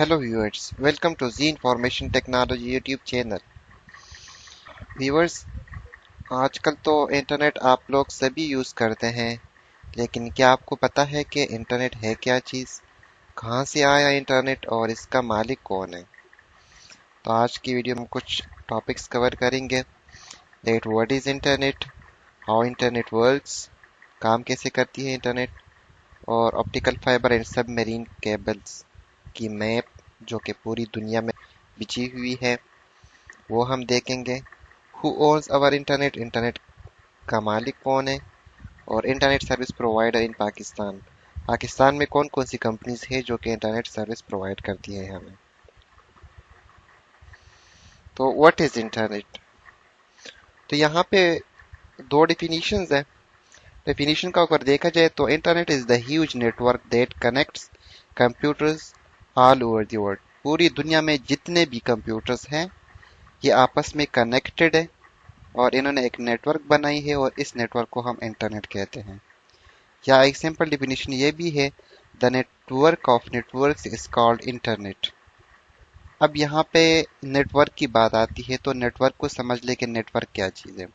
Hello viewers, welcome to G information technology YouTube channel. Viewers, आजकल तो internet आप लोग सभी यूज़ करते हैं, लेकिन क्या आपको पता है कि इंटरनेट है क्या चीज़, कहाँ से आया इंटरनेट और इसका मालिक कौन है? तो आज की वीडियो में कुछ टॉपिक्स कवर करेंगे। That what is internet, how internet works, काम कैसे करती है इंटरनेट, और optical fibre and submarine cables की मैप जो कि पूरी दुनिया में बिछी हुई है वो हम देखेंगे। Who owns our internet, internet का मालिक कौन है, और internet service provider in Pakistan, Pakistan में कौन कौन सी कंपनीज है जो कि इंटरनेट सर्विस प्रोवाइड करती है हमें। तो व्हाट इज इंटरनेट? तो यहाँ पे दो डिफिनीशंस है। डेफिनेशन का अगर देखा जाए तो internet is the huge network that connects computers all over the world. पूरी दुनिया में जितने भी कंप्यूटर्स हैं ये आपस में कनेक्टेड है और इन्होंने एक नेटवर्क बनाई है और इस नेटवर्क को हम इंटरनेट कहते हैं। या एक सिंपल डिफिनीशन ये भी है, the network of networks is called internet. अब यहाँ पे नेटवर्क की बात आती है तो नेटवर्क को समझ ले कि नेटवर्क क्या चीज़ है।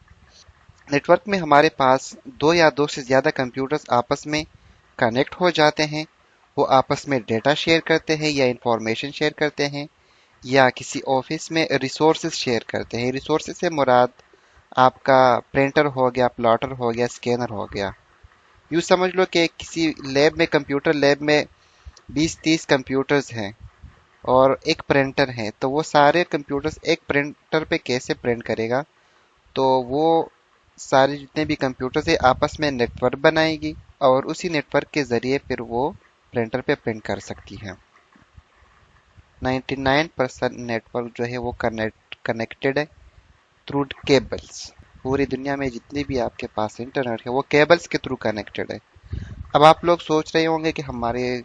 नेटवर्क में हमारे पास दो या दो से ज़्यादा कंप्यूटर्स आपस में कनेक्ट हो जाते हैं। वो आपस में डेटा शेयर करते हैं या इंफॉर्मेशन शेयर करते हैं या किसी ऑफिस में रिसोर्सेज शेयर करते हैं। रिसोर्सेज से मुराद आपका प्रिंटर हो गया, प्लॉटर हो गया, स्कैनर हो गया। यूँ समझ लो कि किसी लैब में, कंप्यूटर लैब में 20-30 कंप्यूटर्स हैं और एक प्रिंटर है, तो वो सारे कंप्यूटर्स एक प्रिंटर पे कैसे प्रिंट करेगा? तो वो सारे जितने भी कंप्यूटर्स है आपस में नेटवर्क बनाएगी और उसी नेटवर्क के ज़रिए फिर वो प्रिंटर पे प्रिंट कर सकती है। 99% नेटवर्क जो है वो कनेक्टेड है थ्रू केबल्स। पूरी दुनिया में जितनी भी आपके पास इंटरनेट है वो केबल्स के थ्रू कनेक्टेड है। अब आप लोग सोच रहे होंगे कि हमारे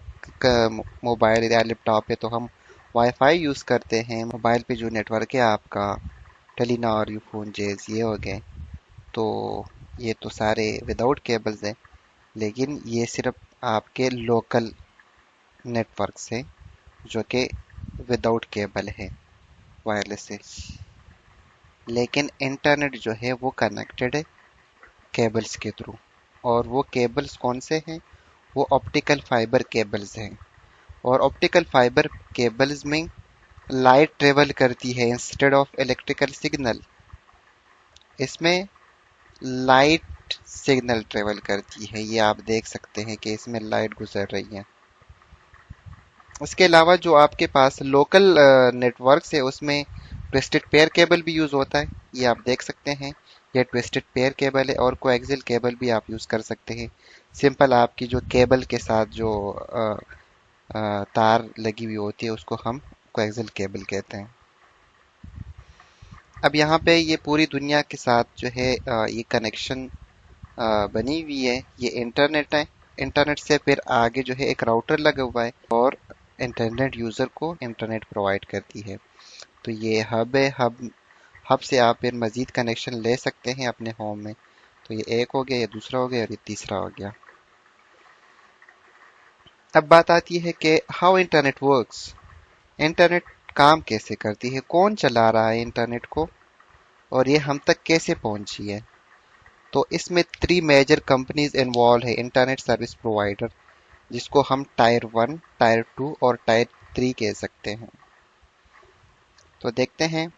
मोबाइल या लैपटॉप है तो हम वाईफाई यूज़ करते हैं, मोबाइल पे जो नेटवर्क है आपका टेलीनॉर, यूफोन, जेज ये हो गए, तो ये तो सारे विदाउट केबल्स हैं। लेकिन ये सिर्फ आपके लोकल नेटवर्क है जो कि विदाउट केबल है, वायरलेस है। लेकिन इंटरनेट जो है वो कनेक्टेड है केबल्स के थ्रू। और वो केबल्स कौन से हैं? वो ऑप्टिकल फाइबर केबल्स हैं। और ऑप्टिकल फाइबर केबल्स में लाइट ट्रेवल करती है इंस्टेड ऑफ इलेक्ट्रिकल सिग्नल। इसमें लाइट सिग्नल ट्रेवल करती है, ये आप देख सकते हैं कि इसमें लाइट गुजर रही है। उसके अलावा जो आपके पास लोकल नेटवर्क है उसमें ट्विस्टेड पेयर केबल भी यूज़ होता है, ये आप देख सकते हैं। ये ट्विस्टेड पेयर केबल है और कोएक्सियल केबल भी आप यूज़ कर सकते हैं। सिंपल आपकी जो केबल के साथ जो तार लगी हुई होती है उसको हम कोएक्सियल केबल कहते हैं। अब यहाँ पे ये पूरी दुनिया के साथ जो है ये कनेक्शन बनी हुई है, ये इंटरनेट है। इंटरनेट से फिर आगे जो है एक राउटर लगा हुआ है और इंटरनेट यूज़र को इंटरनेट प्रोवाइड करती है। तो ये हब है। हब से आप फिर मज़ीद कनेक्शन ले सकते हैं अपने होम में। तो ये एक हो गया, ये दूसरा हो गया और ये तीसरा हो गया। अब बात आती है कि हाउ इंटरनेट वर्क्स, इंटरनेट काम कैसे करती है, कौन चला रहा है इंटरनेट को और ये हम तक कैसे पहुंची है। तो इसमें 3 मेजर कंपनीज इन्वॉल्व है इंटरनेट सर्विस प्रोवाइडर, जिसको हम टायर 1, टायर 2 और टायर 3 कह सकते हैं। तो देखते हैं।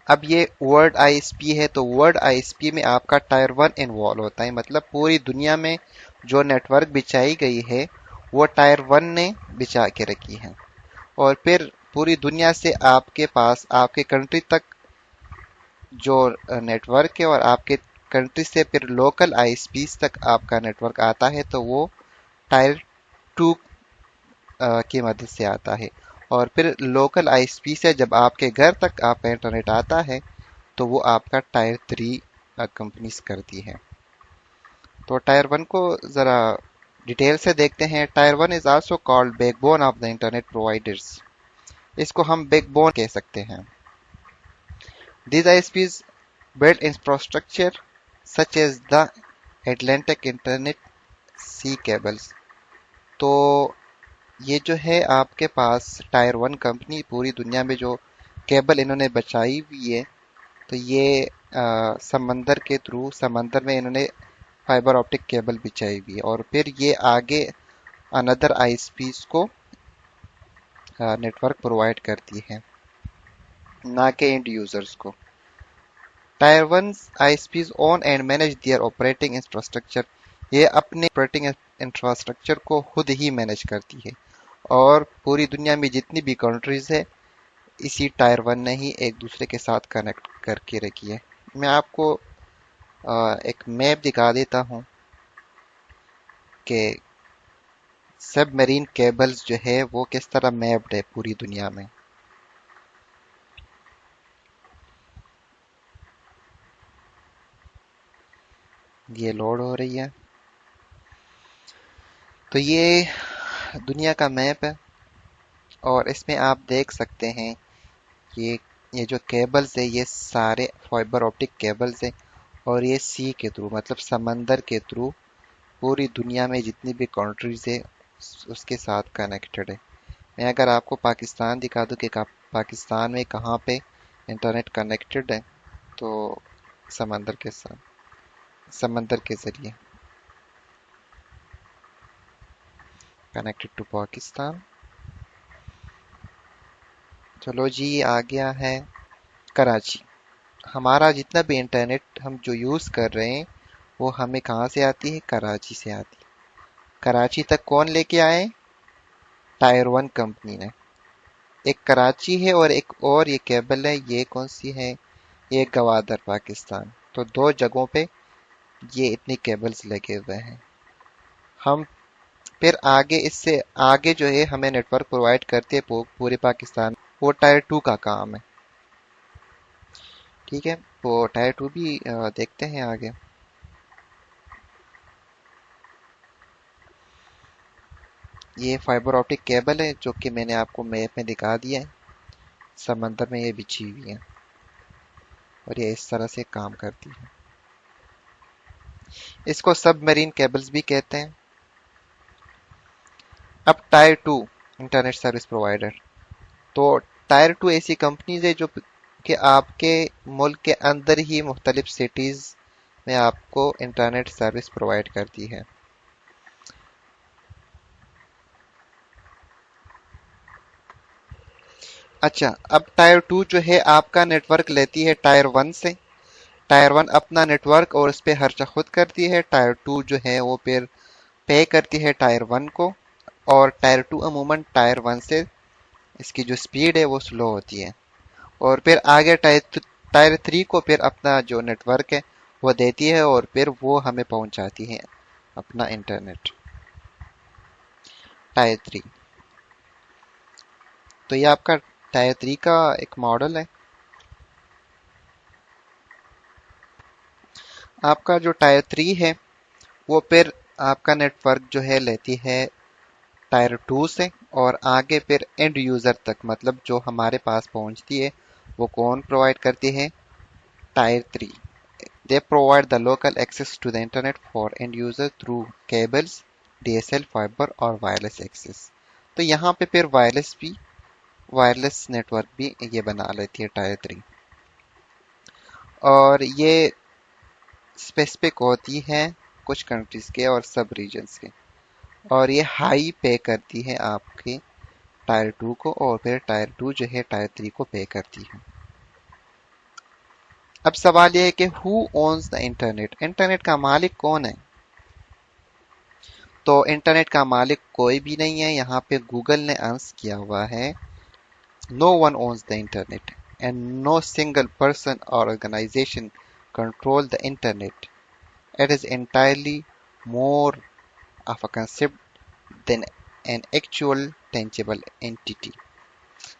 अब ये वर्ल्ड आईएसपी है, तो वर्ल्ड आईएसपी में आपका टायर 1 इन्वॉल्व होता है, मतलब पूरी दुनिया में जो नेटवर्क बिछाई गई है वो टायर 1 ने बिछा के रखी है। और फिर पूरी दुनिया से आपके पास, आपके कंट्री तक जो नेटवर्क है और आपके कंट्री से फिर लोकल आईएसपीज तक आपका नेटवर्क आता है, तो वो टायर 2 की मदद से आता है। और फिर लोकल आईएसपी से जब आपके घर तक आपका इंटरनेट आता है तो वो आपका टायर 3 कंपनीज करती है। तो टायर 1 को ज़रा डिटेल से देखते हैं। Tyre 1 is also called backbone of the internet providers, इसको हम बैकबोन कह सकते हैं। These ISPs build infrastructure such as the Atlantic Internet Sea Cables। तो ये जो है आपके पास टायर वन कंपनी पूरी दुनिया में जो केबल इन्होंने बचाई हुई है, तो ये समंदर के थ्रू समंदर में इन्होंने फाइबर ऑप्टिक केबल बिछाई हुई है और फिर ये आगे अनदर आईएसपीज को नेटवर्क प्रोवाइड करती है, ना कि एंड यूजर्स को। Tier one ISPs own and manage their operating infrastructure. ये अपने ऑपरेटिंग इंफ्रास्ट्रक्चर को खुद ही मैनेज करती है और पूरी दुनिया में जितनी भी कंट्रीज है, इसी टायर वन ने ही एक दूसरे के साथ कनेक्ट करके रखी है। मैं आपको एक मैप दिखा देता हूँ कि सबमरीन केबल्स जो है वो किस तरह मैप्ड है पूरी दुनिया में। ये लोड हो रही है। तो ये दुनिया का मैप है और इसमें आप देख सकते हैं ये ये जो केबल्स है ये सारे फाइबर ऑप्टिक केबल्स है और ये सी के थ्रू मतलब समंदर के थ्रू पूरी दुनिया में जितनी भी कंट्रीज है उसके साथ कनेक्टेड है। मैं अगर आपको पाकिस्तान दिखा दूं कि पाकिस्तान में कहाँ पे इंटरनेट कनेक्टेड है, तो समंदर के साथ समंदर के जरिए कनेक्टेड टू पाकिस्तान। चलो जी, आ गया है कराची। हमारा जितना भी इंटरनेट हम जो यूज़ कर रहे हैं वो हमें कहाँ से आती है? कराची से आती है। कराची तक कौन लेके आए? टायर वन कंपनी ने। एक कराची है और एक और ये केबल है, ये कौन सी है? ये गवादर पाकिस्तान। तो दो जगहों पे ये इतनी केबल्स लगे हुए हैं। हम फिर आगे इससे आगे जो है हमें नेटवर्क प्रोवाइड करते हैं पूरे पाकिस्तान। वो टायर टू का काम है। ठीक है, वो टायर टू भी देखते हैं आगे। ये फाइबर ऑप्टिक केबल है जो कि मैंने आपको मैप में दिखा दिया है। समंदर में ये बिछी हुई है और ये इस तरह से काम करती है। इसको सबमरीन केबल्स भी कहते हैं। अब tier two internet service provider. तो टायर टू ऐसी कंपनीज है जो कि आपके मुल्क के अंदर ही मुख्तलिफ सिटीज़ में आपको इंटरनेट सर्विस प्रोवाइड करती है। अच्छा, अब टायर टू जो है आपका नेटवर्क लेती है टायर वन से। टायर वन अपना नेटवर्क और उस पर खर्चा खुद करती है। टायर टू जो है वो फिर पे करती है टायर वन को। और टायर टू अमूमन टायर वन से इसकी जो स्पीड है वो स्लो होती है और फिर आगे टायर थ्री को फिर अपना जो नेटवर्क है वो देती है और फिर वो हमें पहुंचाती है अपना इंटरनेट। Tier three. तो ये आपका टायर थ्री का एक मॉडल है। आपका जो टायर थ्री है वो फिर आपका नेटवर्क जो है लेती है टायर टू से और आगे फिर एंड यूज़र तक मतलब जो हमारे पास पहुंचती है वो कौन प्रोवाइड करती है? Tier three. They provide the local access to the internet for end user through cables, DSL, fiber और वायरलेस एक्सेस। तो यहाँ पे फिर वायरलेस नेटवर्क भी ये बना लेती है टायर थ्री और ये स्पेसिफिक होती है कुछ कंट्रीज के और सब रीजन्स के और ये हाई पे करती है आपके टायर टू को और फिर टायर टू जो है टायर थ्री को पे करती है। अब सवाल ये है कि who owns the internet? Internet का मालिक कौन है? तो इंटरनेट का मालिक कोई भी नहीं है। यहाँ पे गूगल ने आंसर किया हुआ है, no one owns the internet and no single person और organization control the internet. It is entirely more of a concept than an actual tangible entity.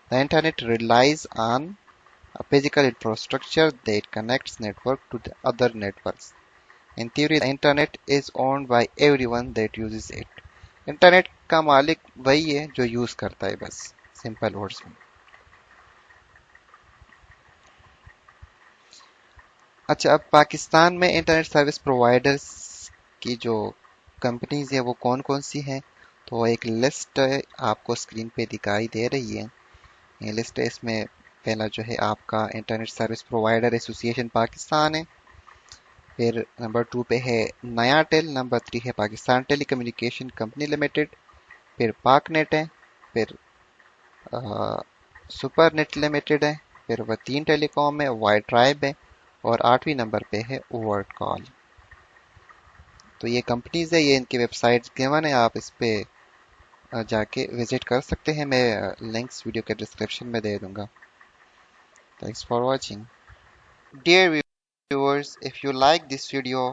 The internet relies on a physical infrastructure that connects network to the other networks. In theory, the internet is owned by everyone that uses it. Internet का मालिक वही है जो use करता है, बस simple words में। अच्छा, अब पाकिस्तान में इंटरनेट सर्विस प्रोवाइडर्स की जो कंपनीज है वो कौन कौन सी हैं? तो एक लिस्ट आपको स्क्रीन पे दिखाई दे रही है। ये लिस्ट है, इसमें पहला जो है आपका internet service provider association Pakistan है। फिर नंबर 2 पे है नया टेल। नंबर 3 है पाकिस्तान टेलीकम्युनिकेशन कंपनी लिमिटेड। फिर पाकनेट है। फिर सुपर नेट लिमिटेड है। फिर वतीन टेलीकॉम है, वाई ट्राइब है, और 8वीं नंबर पे है वर्ल्ड कॉल। तो ये कंपनीज है, ये इनकी वेबसाइट्स गिवन है, आप इस पे जाके विजिट कर सकते हैं। मैं लिंक्स वीडियो के डिस्क्रिप्शन में दे दूंगा। Thanks for watching. Dear viewers, if you like this video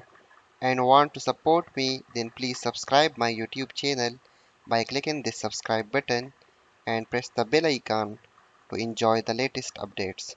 and want to support me, then please subscribe my YouTube channel by clicking this subscribe button and press the bell icon to enjoy the latest updates.